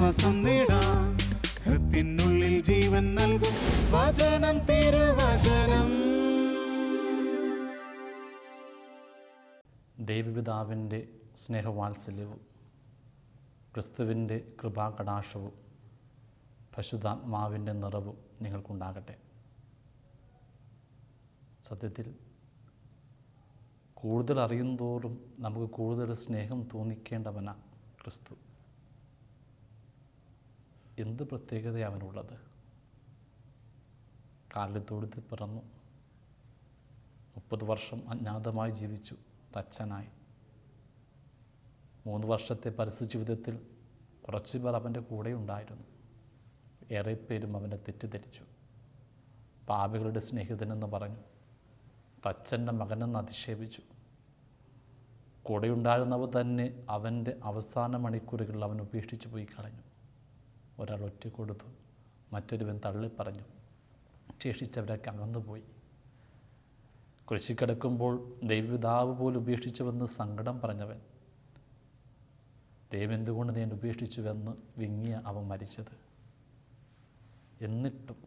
ആശ്വാസം നേടാം. ഹൃത്തിനുള്ളിൽ ജീവൻ നൽകും വചനം, തിരുവചനം. ദൈവപിതാവിൻ്റെ സ്നേഹവാത്സല്യവും ക്രിസ്തുവിൻ്റെ കൃപാകടാക്ഷവും പരിശുദ്ധാത്മാവിൻ്റെ നിറവും നിങ്ങൾക്കുണ്ടാകട്ടെ. സത്യത്തിൽ കൂടുതൽ അറിയുന്തോറും നമുക്ക് കൂടുതൽ സ്നേഹം തോന്നിക്കേണ്ടവനാണ് ക്രിസ്തു. എന്ത് പ്രത്യേകതയാണ് അവനുള്ളത്? കാലിത്തൊഴുത്തിൽ പിറന്നു, 30 വർഷം അജ്ഞാതമായി ജീവിച്ചു, തച്ചനായി. 3 വർഷത്തെ പരസ്യ ജീവിതത്തിൽ കുറച്ച് പേർ അവൻ്റെ കൂടെ ഉണ്ടായിരുന്നു. ഏറെ പേരും അവനെ തെറ്റിദ്ധരിച്ചു. പാപികളുടെ സ്നേഹിതനെന്ന് പറഞ്ഞു, തച്ചൻ്റെ മകനെന്ന് അധിക്ഷേപിച്ചു. കൂടെയുണ്ടായിരുന്നവർ തന്നെ അവൻ്റെ അവസാന മണിക്കൂറുകളിൽ അവൻ ഉപേക്ഷിച്ച് പോയി കളഞ്ഞു. ഒരാൾ ഒറ്റ കൊടുത്തു, മറ്റൊരുവൻ തള്ളിപ്പറഞ്ഞു, ശേഷിച്ചവരൊക്കെ അകന്നുപോയി. കുരിശിൽ കിടക്കുമ്പോൾ ദൈവപിതാവ് പോലും ഉപേക്ഷിച്ചുവെന്ന് സങ്കടം പറഞ്ഞവൻ, ദൈവം എന്തുകൊണ്ട് നീ ഉപേക്ഷിച്ചുവെന്ന് വിങ്ങിയ അവൻ മരിച്ചത്. എന്നിട്ടും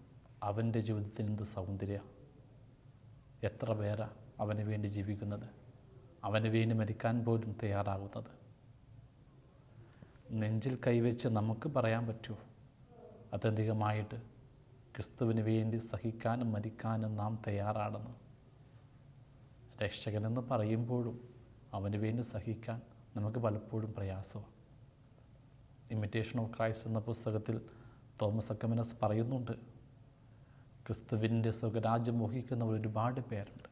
അവൻ്റെ ജീവിതത്തിൽ എന്ത് സൗന്ദര്യ! എത്ര പേരാ അവന് വേണ്ടി ജീവിക്കുന്നത്, അവന് വേണ്ടി മരിക്കാൻ പോലും തയ്യാറാകുന്നത്. നെഞ്ചിൽ കൈവച്ച് നമുക്ക് പറയാൻ പറ്റുമോ അത്യന്തികമായിട്ട് ക്രിസ്തുവിന് വേണ്ടി സഹിക്കാനും മരിക്കാനും നാം തയ്യാറാണെന്ന്? രക്ഷകനെന്ന് പറയുമ്പോഴും അവന് വേണ്ടി സഹിക്കാൻ നമുക്ക് പലപ്പോഴും പ്രയാസമാണ്. ഇമിറ്റേഷൻ ഓഫ് ക്രൈസ്റ്റ് എന്ന പുസ്തകത്തിൽ തോമസ് അക്വിനാസ് പറയുന്നുണ്ട്, ക്രിസ്തുവിൻ്റെ സ്വകരാജ്യം മോഹിക്കുന്നവർ ഒരുപാട് പേരുണ്ട്,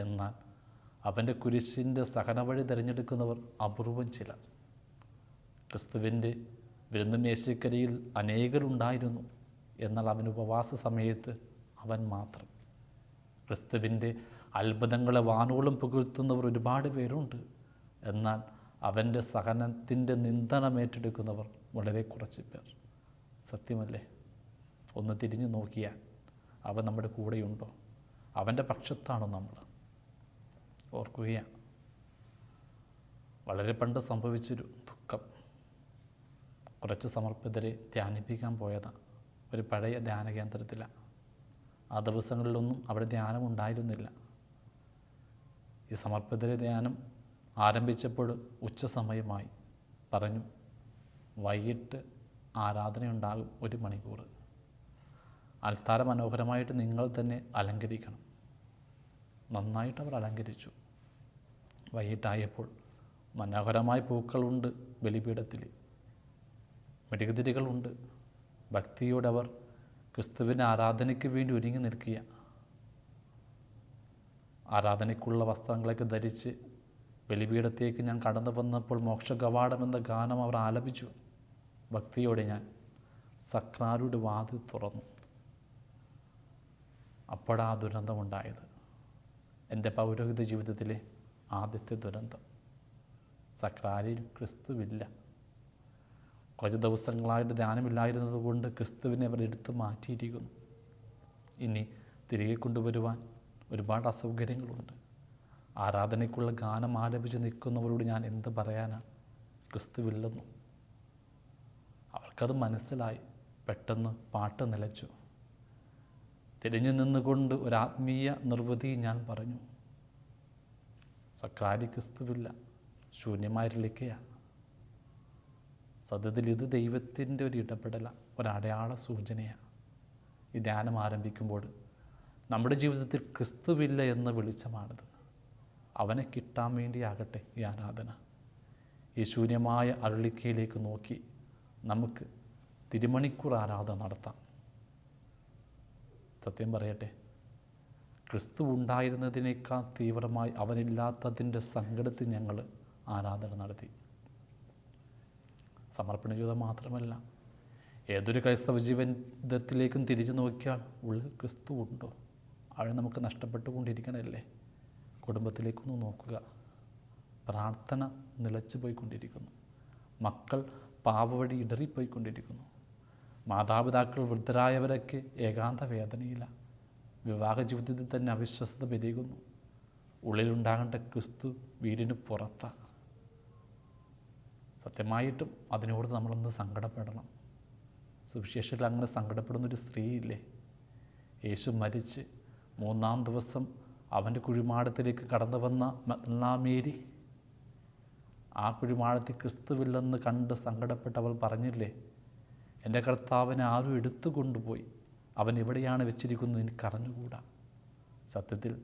എന്നാൽ അവൻ്റെ കുരിശിൻ്റെ സഹനവഴി തിരഞ്ഞെടുക്കുന്നവർ അപൂർവം ചിലർ. ക്രിസ്തുവിൻ്റെ വിരുന്നുമേശക്കരിയിൽ അനേകരുണ്ടായിരുന്നു, എന്നാൽ അവൻ ഉപവാസ സമയത്ത് അവൻ മാത്രം. ക്രിസ്തുവിൻ്റെ അത്ഭുതങ്ങളെ വാനോളം പുകഴ്ത്തുന്നവർ ഒരുപാട് പേരുണ്ട്, എന്നാൽ അവൻ്റെ സഹനത്തിൻ്റെ നിന്ദനമേറ്റെടുക്കുന്നവർ വളരെ കുറച്ച് പേർ. സത്യമല്ലേ? ഒന്ന് തിരിഞ്ഞു നോക്കിയാൽ അവൻ നമ്മുടെ കൂടെയുണ്ടോ? അവൻ്റെ പക്ഷത്താണോ നമ്മൾ? ഓർക്കുകയാണ്, വളരെ പണ്ട് സംഭവിച്ചൊരു ദുഃഖം. കുറച്ച് സമർപ്പിതരെ ധ്യാനിപ്പിക്കാൻ പോയതാണ് ഒരു പഴയ ധ്യാന കേന്ദ്രത്തിലാണ്. ആ ദിവസങ്ങളിലൊന്നും അവിടെ ധ്യാനം ഉണ്ടായിരുന്നില്ല. ഈ സമർപ്പിതരെ ധ്യാനം ആരംഭിച്ചപ്പോൾ ഉച്ച സമയമായി. പറഞ്ഞു, വൈകിട്ട് ആരാധനയുണ്ടാകും 1 മണിക്കൂർ. അൽത്താര മനോഹരമായിട്ട് നിങ്ങൾ തന്നെ അലങ്കരിക്കണം. നന്നായിട്ട് അവർ അലങ്കരിച്ചു. വൈകിട്ടായപ്പോൾ മനോഹരമായ പൂക്കളുണ്ട് ബലിപീഠത്തിൽ, മെഴുകുതിരികളുണ്ട്. ഭക്തിയോടെ അവർ ക്രിസ്തുവിൻ്റെ ആരാധനയ്ക്ക് വേണ്ടി ഒരുങ്ങി നിൽക്കുക. ആരാധനയ്ക്കുള്ള വസ്ത്രങ്ങളൊക്കെ ധരിച്ച് ബലിപീഠത്തേക്ക് ഞാൻ കടന്നു വന്നപ്പോൾ മോക്ഷകവാടം എന്ന ഗാനം അവർ ആലപിച്ചു. ഭക്തിയോടെ ഞാൻ സക്രാരുടെ വാതിൽ തുറന്നു. അപ്പോഴാ ദുരന്തമുണ്ടായത്, എൻ്റെ പൗരോഹിത ജീവിതത്തിലെ ആദ്യത്തെ ദുരന്തം. സക്രാരിയിൽ ക്രിസ്തുവില്ല. കുറച്ച് ദിവസങ്ങളായിട്ട് ധ്യാനമില്ലായിരുന്നത് കൊണ്ട് ക്രിസ്തുവിനെ അവർ എടുത്തു മാറ്റിയിരിക്കുന്നു. ഇനി തിരികെ കൊണ്ടുവരുവാൻ ഒരുപാട് അസൗകര്യങ്ങളുണ്ട്. ആരാധനയ്ക്കുള്ള ഗാനം ആലപിച്ച് നിൽക്കുന്നവരോട് ഞാൻ എന്ത് പറയാനാണ്? ക്രിസ്തുവില്ലെന്നു. അവർക്കത് മനസ്സിലായി. പെട്ടെന്ന് പാട്ട് നിലച്ചു. തിരിഞ്ഞു നിന്നുകൊണ്ട് ഒരാത്മീയ നിർവൃതി ഞാൻ പറഞ്ഞു, സക്രാരി ക്രിസ്തുവില്ല, ശൂന്യമായിരിക്കുകയാണ്. സത്യത്തിൽ ഇത് ദൈവത്തിൻ്റെ ഒരു ഇടപെടലാണ്, ഒരടയാള സൂചനയാണ്. ഈ ധ്യാനം ആരംഭിക്കുമ്പോൾ നമ്മുടെ ജീവിതത്തിൽ ക്രിസ്തുവില്ല എന്ന വെളിച്ചമാണിത്. അവനെ കിട്ടാൻ വേണ്ടിയാകട്ടെ ഈ ആരാധന. ഈ ശൂന്യമായ അരുളിക്കയിലേക്ക് നോക്കി നമുക്ക് തിരുമണിക്കൂർ ആരാധന നടത്താം. സത്യം പറയട്ടെ, ക്രിസ്തു ഉണ്ടായിരുന്നതിനേക്കാൾ തീവ്രമായി അവനില്ലാത്തതിൻ്റെ സങ്കടത്തിൽ ഞങ്ങൾ ആരാധന നടത്തി. സമർപ്പണ ജീവിതം മാത്രമല്ല, ഏതൊരു ക്രൈസ്തവ ജീവിതത്തിലേക്കും തിരിച്ചു നോക്കിയാൽ ഉള്ളിൽ ക്രിസ്തു ഉണ്ടോ? അവനെ നമുക്ക് നഷ്ടപ്പെട്ടുകൊണ്ടിരിക്കണമല്ലേ? കുടുംബത്തിലേക്കൊന്ന് നോക്കുക, പ്രാർത്ഥന നിലച്ചു പോയിക്കൊണ്ടിരിക്കുന്നു. മക്കൾ പാപവഴി ഇടറിപ്പോയിക്കൊണ്ടിരിക്കുന്നു. മാതാപിതാക്കൾ വൃദ്ധരായവരൊക്കെ ഏകാന്ത വേദനയില്ല. വിവാഹ ജീവിതത്തിൽ തന്നെ അവിശ്വസത പെരുകുന്നു. ഉള്ളിലുണ്ടാകേണ്ട ക്രിസ്തു വീടിന് പുറത്താണ്. സത്യമായിട്ടും അതിനോട് നമ്മളൊന്ന് സങ്കടപ്പെടണം. സുവിശേഷത്തിൽ അങ്ങനെ സങ്കടപ്പെടുന്നൊരു സ്ത്രീയില്ലേ? യേശു മരിച്ച് 3-ാം ദിവസം അവൻ്റെ കുഴിമാടത്തിലേക്ക് കടന്നു വന്ന മഗ്ദലനാമേരി, ആ കുഴിമാടത്തിൽ ക്രിസ്തുവില്ലെന്ന് കണ്ട് സങ്കടപ്പെട്ടവൾ പറഞ്ഞില്ലേ, എൻ്റെ കർത്താവിനെ ആരും എടുത്തു കൊണ്ടുപോയി, അവൻ എവിടെയാണ് വെച്ചിരിക്കുന്നത് എനിക്കറിഞ്ഞുകൂടാ. സത്യത്തിൽ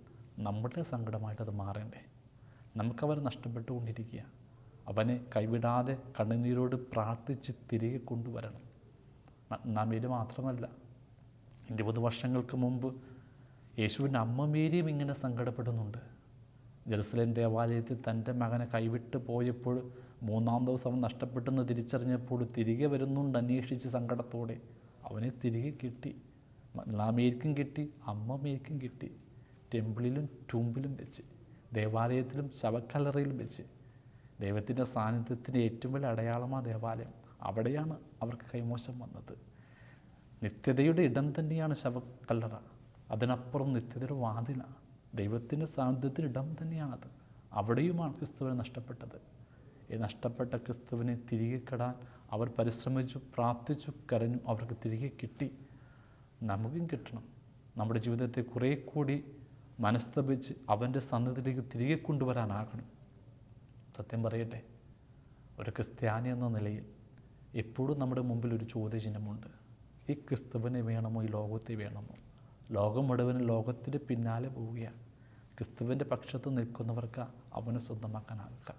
നമ്മുടെ സങ്കടമായിട്ടത് മാറേണ്ടേ? നമുക്കവനെ നഷ്ടപ്പെട്ടുകൊണ്ടിരിക്കുക. അവനെ കൈവിടാതെ കണ്ണുനീരോട് പ്രാർത്ഥിച്ച് തിരികെ കൊണ്ടുവരണം. മഗ്ദലനാമേരി മാത്രമല്ല, 20 വർഷങ്ങൾക്ക് മുമ്പ് യേശുവിൻ്റെ അമ്മ മേരിയും ഇങ്ങനെ സങ്കടപ്പെടുന്നുണ്ട്. ജെറുസലേം ദേവാലയത്തിൽ തൻ്റെ മകനെ കൈവിട്ട് പോയപ്പോൾ 3-ാം ദിവസം അവൻ നഷ്ടപ്പെട്ടെന്ന് തിരിച്ചറിഞ്ഞപ്പോൾ തിരികെ വരുന്നുണ്ട് അന്വേഷിച്ച് സങ്കടത്തോടെ. അവനെ തിരികെ കിട്ടി. മഗ്ദലനാമേരിക്കും കിട്ടി, അമ്മ മേരിക്കും കിട്ടി. ടെമ്പിളിലും ടൂമ്പിലും വെച്ച്, ദേവാലയത്തിലും ശവക്കല്ലറയിലും വെച്ച്. ദൈവത്തിൻ്റെ സാന്നിധ്യത്തിൻ്റെ ഏറ്റവും വലിയ അടയാളമാണ് ദേവാലയം. അവിടെയാണ് അവർക്ക് കൈമോശം വന്നത്. നിത്യതയുടെ ഇടം തന്നെയാണ് ശവക്കല്ലറ. അതിനപ്പുറം നിത്യതയുടെ വാതിലാണ്. ദൈവത്തിൻ്റെ സാന്നിധ്യത്തിന് ഇടം തന്നെയാണത്. അവിടെയുമാണ് ക്രിസ്തുവിനെ നഷ്ടപ്പെട്ടത്. ഈ നഷ്ടപ്പെട്ട ക്രിസ്തുവിനെ തിരികെ കിടാൻ അവർ പരിശ്രമിച്ചു, പ്രാർത്ഥിച്ചു, കരഞ്ഞു. അവർക്ക് തിരികെ കിട്ടി. നമുക്കും കിട്ടണം. നമ്മുടെ ജീവിതത്തെ കുറേ കൂടി മനസ്തപിച്ച് അവൻ്റെ സന്നിധിയിലേക്ക് തിരികെ കൊണ്ടുവരാനാകണം. സത്യം പറയട്ടെ, ഒരു ക്രിസ്ത്യാനി എന്ന നിലയിൽ എപ്പോഴും നമ്മുടെ മുമ്പിൽ ഒരു ചോദ്യചിഹ്നമുണ്ട്. ഈ ക്രിസ്തുവിനെ വേണമോ, ഈ ലോകത്തെ വേണമോ? ലോകം മുഴുവനും ലോകത്തിൻ്റെ പിന്നാലെ പോവുകയാണ്. ക്രിസ്തുവിൻ്റെ പക്ഷത്ത് നിൽക്കുന്നവർക്ക് അവനെ സ്വന്തമാക്കാനാകുക.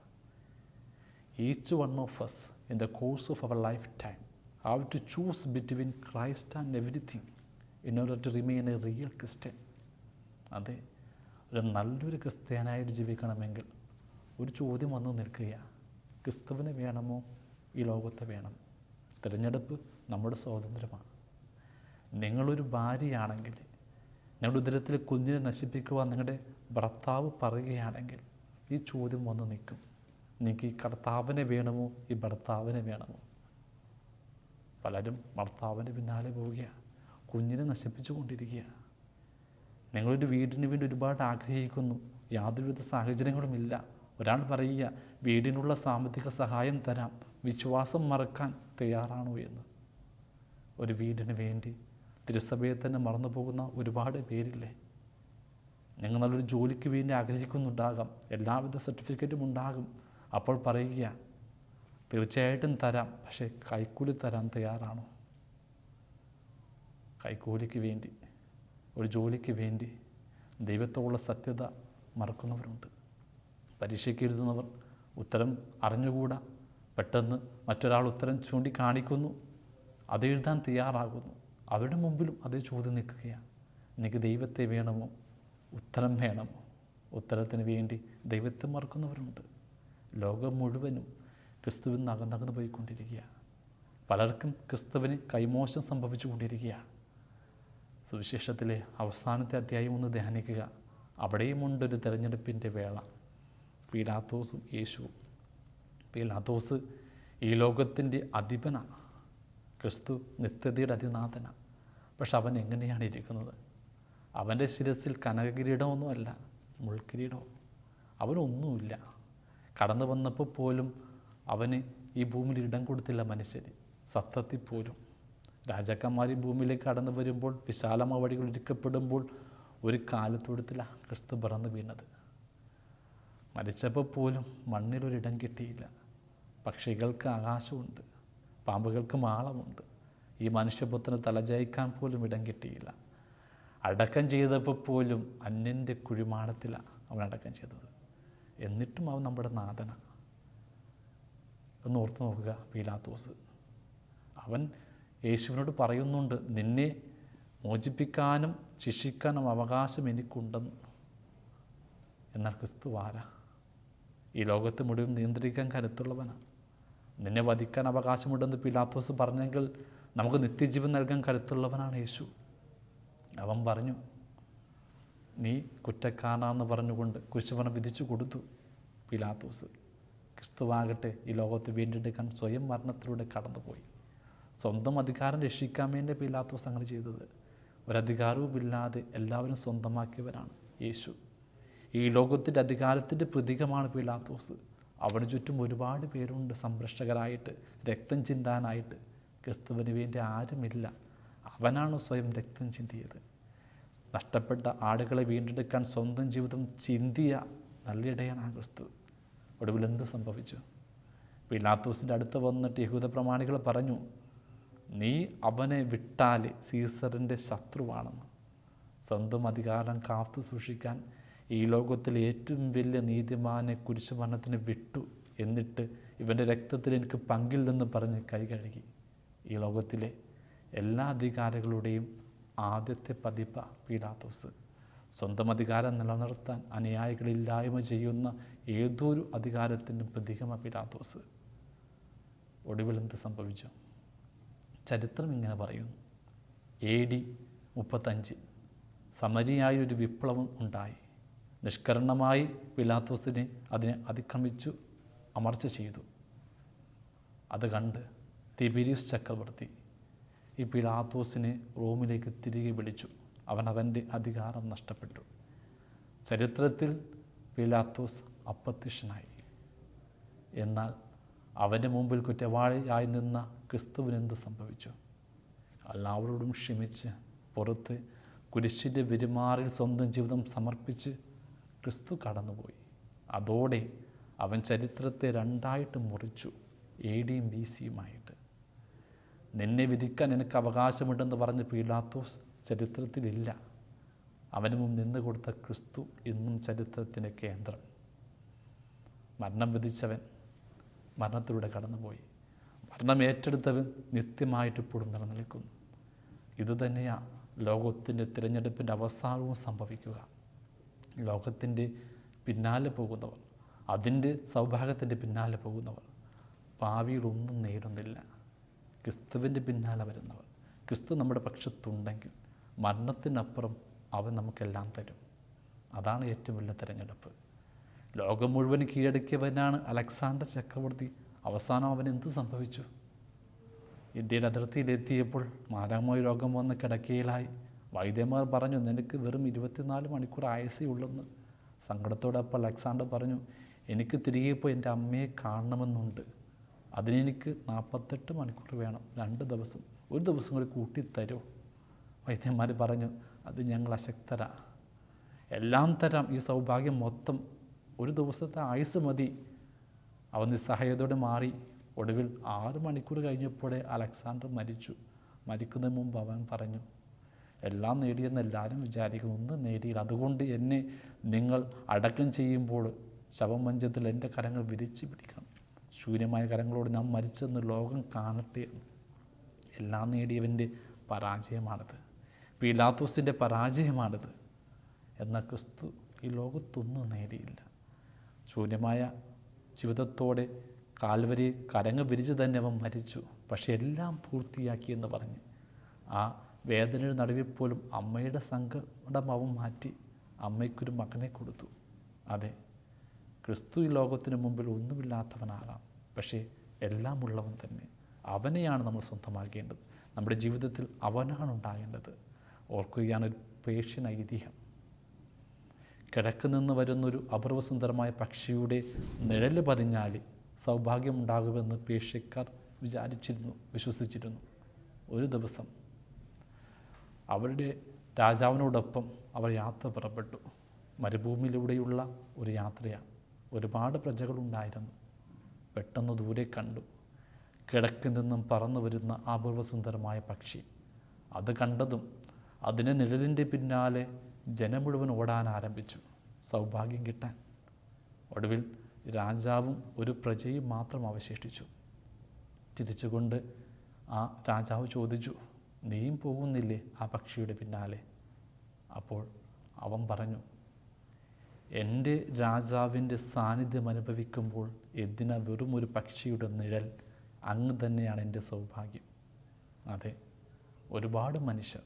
Each one of us in the course of our lifetime have to choose between Christ and everything in order to remain a real Christian. അതെ, ഒരു നല്ലൊരു ക്രിസ്ത്യാനായിട്ട് ജീവിക്കണമെങ്കിൽ ഒരു ചോദ്യം വന്ന് നിൽക്കുകയാണ്. ക്രിസ്തുവിനെ വേണമോ, ഈ ലോകത്തെ വേണം? തിരഞ്ഞെടുപ്പ് നമ്മുടെ സ്വാതന്ത്ര്യമാണ്. നിങ്ങളൊരു ഭാര്യയാണെങ്കിൽ, നിങ്ങളുടെ ഉദരത്തിൽ കുഞ്ഞിനെ നശിപ്പിക്കുവാൻ നിങ്ങളുടെ ഭർത്താവ് പറയുകയാണെങ്കിൽ ഈ ചോദ്യം വന്ന് നിൽക്കും. നിങ്ങൾക്ക് ഈ കർത്താവിനെ വേണമോ, ഈ ഭർത്താവിനെ വേണമോ? പലരും ഭർത്താവിൻ്റെ പിന്നാലെ പോവുകയാണ്, കുഞ്ഞിനെ നശിപ്പിച്ചു കൊണ്ടിരിക്കുകയാണ്. നിങ്ങളൊരു വീടിന് വേണ്ടി ഒരുപാട് ആഗ്രഹിക്കുന്നു, യാതൊരുവിധ സാഹചര്യങ്ങളുമില്ല. ഒരാൾ പറയുക, വീടിനുള്ള സാമ്പത്തിക സഹായം തരാം, വിശ്വാസം മറക്കാൻ തയ്യാറാണോ എന്ന്. ഒരു വീടിന് വേണ്ടി തിരുസഭയെ തന്നെ മറന്നു പോകുന്ന ഒരുപാട് പേരില്ലേ? നിങ്ങൾ നല്ലൊരു ജോലിക്ക് വേണ്ടി ആഗ്രഹിക്കുന്നുണ്ടാകാം, എല്ലാവിധ സർട്ടിഫിക്കറ്റും ഉണ്ടാകും. അപ്പോൾ പറയുക, തീർച്ചയായിട്ടും തരാം, പക്ഷേ കൈക്കൂലി തരാൻ തയ്യാറാണോ? കൈക്കൂലിക്ക് വേണ്ടി, ഒരു ജോലിക്ക് വേണ്ടി ദൈവത്തോടുള്ള സത്യത മറക്കുന്നവരുണ്ട്. പരീക്ഷയ്ക്ക് എഴുതുന്നവർ ഉത്തരം അറിഞ്ഞുകൂടാ, പെട്ടെന്ന് മറ്റൊരാൾ ഉത്തരം ചൂണ്ടിക്കാണിക്കുന്നു, അതെഴുതാൻ തയ്യാറാകുന്നു. അവരുടെ മുമ്പിലും അതേ ചോദ്യം നിൽക്കുകയാണ്. എനിക്ക് ദൈവത്തെ വേണമോ, ഉത്തരം വേണമോ? ഉത്തരത്തിന് വേണ്ടി ദൈവത്തെ മറക്കുന്നവരുണ്ട്. ലോകം മുഴുവനും ക്രിസ്തുവിൽ നിന്ന് അകന്നകന്ന് പോയിക്കൊണ്ടിരിക്കുകയാണ്. പലർക്കും ക്രിസ്തുവിന് കൈമോശം സംഭവിച്ചു കൊണ്ടിരിക്കുകയാണ്. സുവിശേഷത്തിലെ അവസാനത്തെ അധ്യായം ഒന്ന് ധ്യാനിക്കുക. അവിടെയുമുണ്ടൊരു തിരഞ്ഞെടുപ്പിൻ്റെ വേള. പീലാത്തോസും യേശുവും. പീലാത്തോസ് ഈ ലോകത്തിൻ്റെ അധിപനാണ്, ക്രിസ്തു നിത്യതയുടെ അതിനാഥനാണ്. പക്ഷെ അവൻ എങ്ങനെയാണ് ഇരിക്കുന്നത്? അവൻ്റെ ശിരസിൽ കനകകിരീടമൊന്നുമല്ല, മുൾക്കിരീടവും. അവനൊന്നുമില്ല. കടന്നു വന്നപ്പോൾ പോലും അവന് ഈ ഭൂമിയിൽ ഇടം കൊടുത്തില്ല മനുഷ്യർ. സത്യത്തിൽ പോലും രാജാക്കന്മാർ ഈ ഭൂമിയിലേക്ക് കടന്നു വരുമ്പോൾ, വിശാലമായ വഴികൾ ഒരുക്കപ്പെടുമ്പോൾ ഒരു കാലത്തൊഴുത്തിലാണ് ക്രിസ്തു പറന്ന് വീണത്. മരിച്ചപ്പോൾ പോലും മണ്ണിലൊരിടം കിട്ടിയില്ല. പക്ഷികൾക്ക് ആകാശമുണ്ട്, പാമ്പുകൾക്ക് മാളമുണ്ട്. ഈ മനുഷ്യപുത്രന് തലചായ്ക്കാൻ പോലും ഇടം കിട്ടിയില്ല. അടക്കം ചെയ്തപ്പോൾ പോലും അന്യൻ്റെ കുഴിമാടത്തിലാണ് അവൻ അടക്കം ചെയ്തത്. എന്നിട്ടും അവൻ നമ്മുടെ നാഥനാണ്. ഒന്ന് ഓർത്ത് നോക്കുക. പീലാത്തോസ് അവൻ യേശുവിനോട് പറയുന്നുണ്ട്, നിന്നെ മോചിപ്പിക്കാനും ശിക്ഷിക്കാനും അവകാശം എനിക്കുണ്ടെന്ന്. എന്നാൽ ക്രിസ്തു ആരാ? ഈ ലോകത്ത് മുഴുവൻ നിയന്ത്രിക്കാൻ കരുത്തുള്ളവനാണ്. നിന്നെ വധിക്കാൻ അവകാശമുണ്ടെന്ന് പീലാത്തോസ് പറഞ്ഞെങ്കിൽ നമുക്ക് നിത്യജീവൻ നൽകാൻ കരുത്തുള്ളവനാണ് യേശു. അവൻ പറഞ്ഞു, നീ കുറ്റക്കാരനാണെന്ന് പറഞ്ഞുകൊണ്ട് കുരിശുമരണം വിധിച്ചു കൊടുത്തു പീലാത്തോസ്. ക്രിസ്തുവാകട്ടെ ഈ ലോകത്ത് വീണ്ടെടുക്കാൻ സ്വയം മരണത്തിലൂടെ കടന്നുപോയി. സ്വന്തം അധികാരം രക്ഷിക്കാൻ വേണ്ടി പീലാത്തോസ് അങ്ങനെ ചെയ്തത്. ഒരധികാരവുമില്ലാതെ എല്ലാവരും സ്വന്തമാക്കിയവരാണ് യേശു. ഈ ലോകത്തിൻ്റെ അധികാരത്തിൻ്റെ പ്രതീകമാണ് പീലാത്തോസ്. അവന് ചുറ്റും ഒരുപാട് പേരുണ്ട് സംരക്ഷകരായിട്ട്, രക്തം ചിന്താനായിട്ട്. ക്രിസ്തുവിന് വേണ്ടി ആരുമില്ല. അവനാണ് സ്വയം രക്തം ചിന്തിയത്. നഷ്ടപ്പെട്ട ആടുകളെ വീണ്ടെടുക്കാൻ സ്വന്തം ജീവിതം ചിന്തിയ നല്ലിടയനാണ് ക്രിസ്തു. ഒടുവിൽ എന്ത് സംഭവിച്ചു? പിലാത്തോസിൻ്റെ അടുത്ത് വന്നിട്ട് യഹൂദ പ്രമാണികൾ പറഞ്ഞു, നീ അവനെ വിട്ടാൽ സീസറിൻ്റെ ശത്രുവാണെന്ന്. സ്വന്തം അധികാരം കാത്തു സൂക്ഷിക്കാൻ ഈ ലോകത്തിലെ ഏറ്റവും വലിയ നീതിമാനെ കുരിശുമരണത്തിന് വിട്ടു. എന്നിട്ട് ഇവൻ്റെ രക്തത്തിൽ എനിക്ക് പങ്കില്ലെന്ന് പറഞ്ഞ് കൈ കഴുകി. ഈ ലോകത്തിലെ എല്ലാ അധികാരികളുടെയും ആദ്യത്തെ പതിപ്പ പീലാത്തോസ്. സ്വന്തം അധികാരം നിലനിർത്താൻ അനുയായികളില്ലായ്മ ചെയ്യുന്ന ഏതൊരു അധികാരത്തിനും പ്രതീകമാണ് പീലാത്തോസ്. ഒടുവിൽ എന്ത് സംഭവിച്ചു? ചരിത്രം ഇങ്ങനെ പറയുന്നു. AD 35 സമരിയായൊരു വിപ്ലവം ഉണ്ടായി. നിഷ്കരണമായി പീലാത്തോസിനെ അതിനെ അതിക്രമിച്ചു അമർച്ച ചെയ്തു. അത് കണ്ട് തിബിരിയസ് ചക്രവർത്തി ഈ പീലാത്തോസിനെ റോമിലേക്ക് തിരികെ വിളിച്ചു. അവൻ്റെ അധികാരം നഷ്ടപ്പെട്ടു. ചരിത്രത്തിൽ പീലാത്തോസ് അപ്രത്യക്ഷനായി. എന്നാൽ അവൻ്റെ മുമ്പിൽ കുറ്റവാളിയായി നിന്ന ക്രിസ്തുവിന് എന്ത് സംഭവിച്ചു? എല്ലാവരോടും ക്ഷമിച്ച് പുറത്ത് കുരിശിൻ്റെ വിരുമാറിൽ സ്വന്തം ജീവിതം സമർപ്പിച്ച് ക്രിസ്തു കടന്നുപോയി. അതോടെ അവൻ ചരിത്രത്തെ രണ്ടായിട്ട് മുറിച്ചു, AD BCയുമായിട്ട്. നിന്നെ വിധിക്കാൻ എനിക്ക് അവകാശമുണ്ടെന്ന് പറഞ്ഞ് പീലാത്തോസ് ചരിത്രത്തിലില്ല. അവന് മുമ്പ് നിന്ന് കൊടുത്ത ക്രിസ്തു ഇന്നും ചരിത്രത്തിൻ്റെ കേന്ദ്രം. മരണം വിധിച്ചവൻ മരണത്തിലൂടെ കടന്നുപോയി. മരണം ഏറ്റെടുത്തവൻ നിത്യമായിട്ട് ഇപ്പോഴും നിലനിൽക്കുന്നു. ഇതുതന്നെയാണ് ലോകത്തിൻ്റെ തിരഞ്ഞെടുപ്പിൻ്റെ അവസാനവും സംഭവിക്കുക. ലോകത്തിൻ്റെ പിന്നാലെ പോകുന്നവർ, അതിൻ്റെ സൗഭാഗ്യത്തിൻ്റെ പിന്നാലെ പോകുന്നവർ ഭാവിയിലൊന്നും നേടുന്നില്ല. ക്രിസ്തുവിൻ്റെ പിന്നാലെ വരുന്നവർ, ക്രിസ്തു നമ്മുടെ പക്ഷത്തുണ്ടെങ്കിൽ മരണത്തിനപ്പുറം അവൻ നമുക്കെല്ലാം തരും. അതാണ് ഏറ്റവും വലിയ തിരഞ്ഞെടുപ്പ്. ലോകം മുഴുവൻ കീഴടക്കിയവനാണ് അലക്സാണ്ടർ ചക്രവർത്തി. അവസാനം അവൻ എന്ത് സംഭവിച്ചു? ഇന്ത്യയുടെ അതിർത്തിയിലെത്തിയപ്പോൾ മാരകമായ രോഗം വന്ന് കിടക്കയിലായി. വൈദ്യന്മാർ പറഞ്ഞു, നിനക്ക് വെറും 24 മണിക്കൂർ ആയുസേ ഉള്ളെന്ന്. സങ്കടത്തോടെ അപ്പോൾ അലക്സാണ്ടർ പറഞ്ഞു, എനിക്ക് തിരികെ പോയി എൻ്റെ അമ്മയെ കാണണമെന്നുണ്ട്. അതിനെനിക്ക് 48 മണിക്കൂർ വേണം, 2 ദിവസം, 1 ദിവസം കൂടി കൂട്ടിത്തരോ? വൈദ്യന്മാർ പറഞ്ഞു, അത് ഞങ്ങൾ അശക്തരാ. എല്ലാം തരാം, ഈ സൗഭാഗ്യം മൊത്തം 1 ദിവസത്തെ ആയുസ് മതി. അവൻ നിസ്സഹായതയോടെ മാറി. ഒടുവിൽ 6 മണിക്കൂർ കഴിഞ്ഞപ്പോഴേ അലക്സാണ്ടർ മരിച്ചു. മരിക്കുന്നതിന് മുമ്പ് അവൻ പറഞ്ഞു, എല്ലാം നേടിയെന്ന് എല്ലാവരും വിചാരിക്കുന്നു, ഒന്നും നേടിയില്ല. അതുകൊണ്ട് എന്നെ നിങ്ങൾ അടക്കം ചെയ്യുമ്പോൾ ശവമഞ്ചത്തിൽ എൻ്റെ കരങ്ങൾ വിരിച്ച് പിടിക്കണം. ശൂന്യമായ കരങ്ങളോട് നാം മരിച്ചെന്ന് ലോകം കാണട്ടെ. എല്ലാം നേടിയവൻ്റെ പരാജയമാണിത്. പീലാത്തോസിൻ്റെ പരാജയമാണിത്. എന്നാൽ ക്രിസ്തു ഈ ലോകത്തൊന്നും നേടിയില്ല. ശൂന്യമായ ജീവിതത്തോടെ കാൽവരി കരങ്ങൾ വിരിച്ച് തന്നെ അവൻ മരിച്ചു. പക്ഷെ എല്ലാം പൂർത്തിയാക്കിയെന്ന് പറഞ്ഞ് ആ വേദനയുടെ നടുവിൽ പോലും അമ്മയുടെ സങ്കടം അവൻ മാറ്റി അമ്മയ്ക്കൊരു മകനെ കൊടുത്തു. അതെ, ക്രിസ്തു ഈ ലോകത്തിന് മുമ്പിൽ ഒന്നുമില്ലാത്തവനാകാം, പക്ഷേ എല്ലാം ഉള്ളവൻ തന്നെ. അവനെയാണ് നമ്മൾ സ്വന്തമാക്കേണ്ടത്. നമ്മുടെ ജീവിതത്തിൽ അവനാണ് ഉണ്ടാകേണ്ടത്. ഓർക്കുകയാണ് ഒരു പേർഷ്യൻ ഐതിഹ്യം. കിഴക്ക് നിന്ന് വരുന്നൊരു അപൂർവസുന്ദരമായ പക്ഷിയുടെ നിഴല് പതിഞ്ഞാൽ സൗഭാഗ്യമുണ്ടാകുമെന്ന് പേർഷ്യക്കാർ വിശ്വസിച്ചിരുന്നു. ഒരു ദിവസം അവരുടെ രാജാവിനോടൊപ്പം അവർ യാത്ര പുറപ്പെട്ടു. മരുഭൂമിയിലൂടെയുള്ള ഒരു യാത്രയാണ്. ഒരുപാട് പ്രജകളുണ്ടായിരുന്നു. പെട്ടെന്ന് ദൂരെ കണ്ടു കിഴക്കിൽ നിന്നും പറന്നു വരുന്ന അപൂർവസുന്ദരമായ പക്ഷി. അത് കണ്ടതും അതിനെ നിഴലിൻ്റെ പിന്നാലെ ജനം മുഴുവൻ ഓടാൻ ആരംഭിച്ചു, സൗഭാഗ്യം കിട്ടാൻ. ഒടുവിൽ രാജാവും ഒരു പ്രജയും മാത്രം അവശേഷിച്ചു. ചിരിച്ചുകൊണ്ട് ആ രാജാവ് ചോദിച്ചു, നീയും പോകുന്നില്ലേ ആ പക്ഷിയുടെ പിന്നാലെ? അപ്പോൾ അവൻ പറഞ്ഞു, എൻ്റെ രാജാവിൻ്റെ സാന്നിധ്യം അനുഭവിക്കുമ്പോൾ എന്തിനാ വെറും ഒരു പക്ഷിയുടെ നിഴൽ? അങ്ങ് തന്നെയാണ് എൻ്റെ സൗഭാഗ്യം. അതെ, ഒരുപാട് മനുഷ്യർ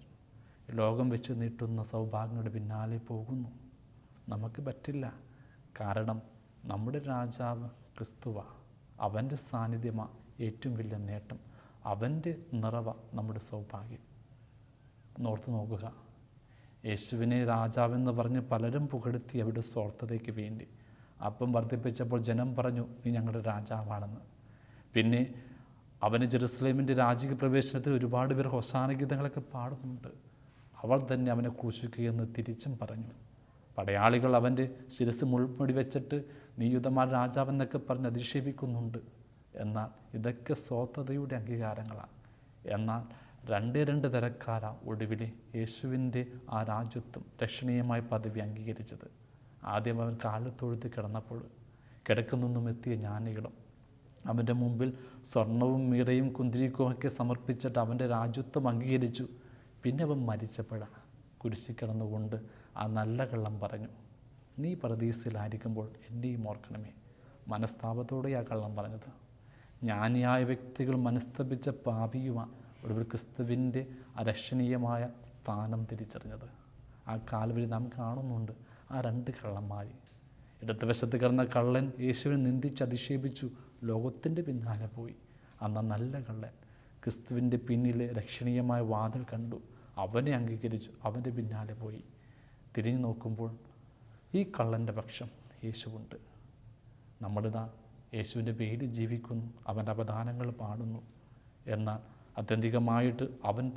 ലോകം വെച്ച് നീട്ടുന്ന സൗഭാഗ്യങ്ങളുടെ പിന്നാലെ പോകുന്നു. നമുക്ക് പറ്റില്ല. കാരണം നമ്മുടെ രാജാവ് ക്രിസ്തുവ. അവൻ്റെ സാന്നിധ്യമാണ് ഏറ്റവും വലിയ നേട്ടം. അവൻ്റെ നിറവ നമ്മുടെ സൗഭാഗ്യം. ഓർത്ത് നോക്കുക, യേശുവിനെ രാജാവെന്ന് പറഞ്ഞ് പലരും പുകഴ്ത്തി അവരുടെ സ്വാർത്ഥതയ്ക്ക് വേണ്ടി. അപ്പം വർദ്ധിപ്പിച്ചപ്പോൾ ജനം പറഞ്ഞു, നീ ഞങ്ങളുടെ രാജാവാണെന്ന്. പിന്നെ അവന് ജെറുസലേമിൻ്റെ രാജകീയ പ്രവേശനത്തിൽ ഒരുപാട് പേർ ഹോസാന ഗീതങ്ങളൊക്കെ പാടുന്നുണ്ട്. അവൾ തന്നെ അവനെ ക്രൂശിക്കുകയെന്ന് തിരിച്ചും പറഞ്ഞു. പടയാളികൾ അവൻ്റെ ശിരസ് മുൾമുടി വെച്ചിട്ട് നീ യൂദന്മാരുടെ രാജാവെന്നൊക്കെ പറഞ്ഞ് അധിക്ഷേപിക്കുന്നുണ്ട്. എന്നാൽ ഇതൊക്കെ സ്വതയുടെ അംഗീകാരങ്ങളാണ്. എന്നാൽ രണ്ട് തരക്കാരാ ഒടുവിൽ യേശുവിൻ്റെ ആ രാജ്യത്വം രക്ഷണീയമായ പദവി അംഗീകരിച്ചത്. ആദ്യം അവൻ കാലത്തൊഴുത്ത് കിടന്നപ്പോൾ കിടക്കുനിന്നും എത്തിയ ജ്ഞാനികളും അവൻ്റെ മുമ്പിൽ സ്വർണവും മീറയും കുന്തിരിക്കവും ഒക്കെ സമർപ്പിച്ചിട്ട് അവൻ്റെ രാജ്യത്വം അംഗീകരിച്ചു. പിന്നെ അവൻ മരിച്ചപ്പോഴാണ് കുരിശിൽ കിടന്നുകൊണ്ട് ആ നല്ല കള്ളം പറഞ്ഞു, നീ പരദീസിലായിരിക്കുമ്പോൾ എന്നെയും ഓർക്കണമേ. മനസ്താപത്തോടെ ആ കള്ളം പറഞ്ഞത്. ജ്ഞാനിയായ വ്യക്തികൾ മനസ്തപിച്ച പാപിയുമാണ് ഒടുവിൽ ക്രിസ്തുവിൻ്റെ അരക്ഷണീയമായ സ്ഥാനം തിരിച്ചറിഞ്ഞത്. ആ കാൽവരി നാം കാണുന്നുണ്ട് ആ രണ്ട് കള്ളന്മാർ. ഇടതുവശത്ത് കിടന്ന കള്ളൻ യേശുവിനെ നിന്ദിച്ച് അധിക്ഷേപിച്ചു, ലോകത്തിൻ്റെ പിന്നാലെ പോയി. അന്ന് നല്ല കള്ളൻ ക്രിസ്തുവിൻ്റെ പിന്നിലെ രക്ഷണീയമായ വാതിൽ കണ്ടു, അവനെ അംഗീകരിച്ചു, അവൻ്റെ പിന്നാലെ പോയി. തിരിഞ്ഞു നോക്കുമ്പോൾ ഈ കള്ളൻ്റെ പക്ഷം യേശുവുണ്ട്. നമ്മളിതാ യേശുവിൻ്റെ പേരിൽ ജീവിക്കുന്നു, അവൻ്റെ അവദാനങ്ങൾ പാടുന്നു. എന്നാൽ ആത്യന്തികമായിട്ട് അവൻ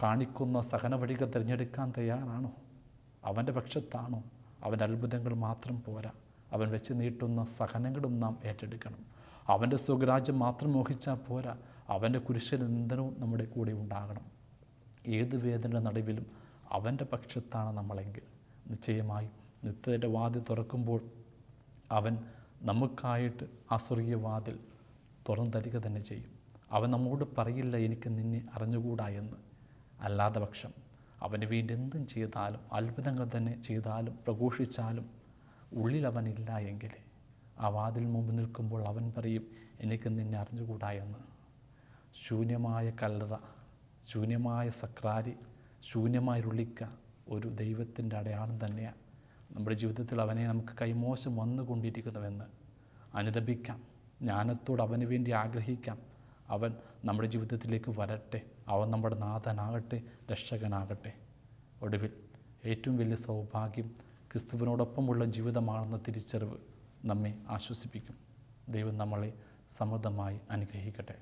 കാണിക്കുന്ന സഹന വഴികൾ തിരഞ്ഞെടുക്കാൻ തയ്യാറാണോ? അവൻ്റെ പക്ഷത്താണോ? അവൻ്റെ അത്ഭുതങ്ങൾ മാത്രം പോരാ, അവൻ വെച്ച് നീട്ടുന്ന സഹനങ്ങളും നാം ഏറ്റെടുക്കണം. അവൻ്റെ സ്വരാജ്യം മാത്രം മോഹിച്ചാൽ പോരാ, അവൻ്റെ കുരിശനിന്ദനവും നമ്മുടെ കൂടെ ഉണ്ടാകണം. ഏത് വേദനയുടെ നടുവിലും അവൻ്റെ പക്ഷത്താണ് നമ്മളെങ്കിൽ നിശ്ചയമായും നിത്യതയുടെ വാതിൽ തുറക്കുമ്പോൾ അവൻ നമുക്കായിട്ട് ആ സ്വർഗീയ വാതിൽ തുറന്നു തരിക തന്നെ ചെയ്യും. അവൻ നമ്മോട് പറയില്ല എനിക്ക് നിന്നെ അറിഞ്ഞുകൂടാ എന്ന്. അല്ലാതെ പക്ഷം അവന് വേണ്ടി എന്തും ചെയ്താലും അത്ഭുതങ്ങൾ തന്നെ ചെയ്താലും പ്രഘോഷിച്ചാലും ഉള്ളിൽ അവനില്ല എങ്കിൽ ആ വാതിൽ മുമ്പ് നിൽക്കുമ്പോൾ അവൻ പറയും എനിക്ക് നിന്നെ അറിഞ്ഞുകൂടാ എന്ന്. ശൂന്യമായ കല്ലറ, ശൂന്യമായ സക്രാരി, ശൂന്യമായ ഉള്ളിക്ക ഒരു ദൈവത്തിൻ്റെ അടയാളം തന്നെയാണ്. നമ്മുടെ ജീവിതത്തിൽ അവനെ നമുക്ക് കൈമോശം വന്നുകൊണ്ടിരിക്കുന്നുവെന്ന് അനുതപിക്കാം. ജ്ഞാനത്തോട് അവന് വേണ്ടി ആഗ്രഹിക്കാം. അവൻ നമ്മുടെ ജീവിതത്തിലേക്ക് വരട്ടെ. അവൻ നമ്മുടെ നാഥനാകട്ടെ, രക്ഷകനാകട്ടെ. ഒടുവിൽ ഏറ്റവും വലിയ സൗഭാഗ്യം ക്രിസ്തുവിനോടൊപ്പമുള്ള ജീവിതമാണെന്ന തിരിച്ചറിവ് നമ്മെ ആശ്വസിപ്പിക്കും. ദൈവം നമ്മളെ സമൃദ്ധമായി അനുഗ്രഹിക്കട്ടെ.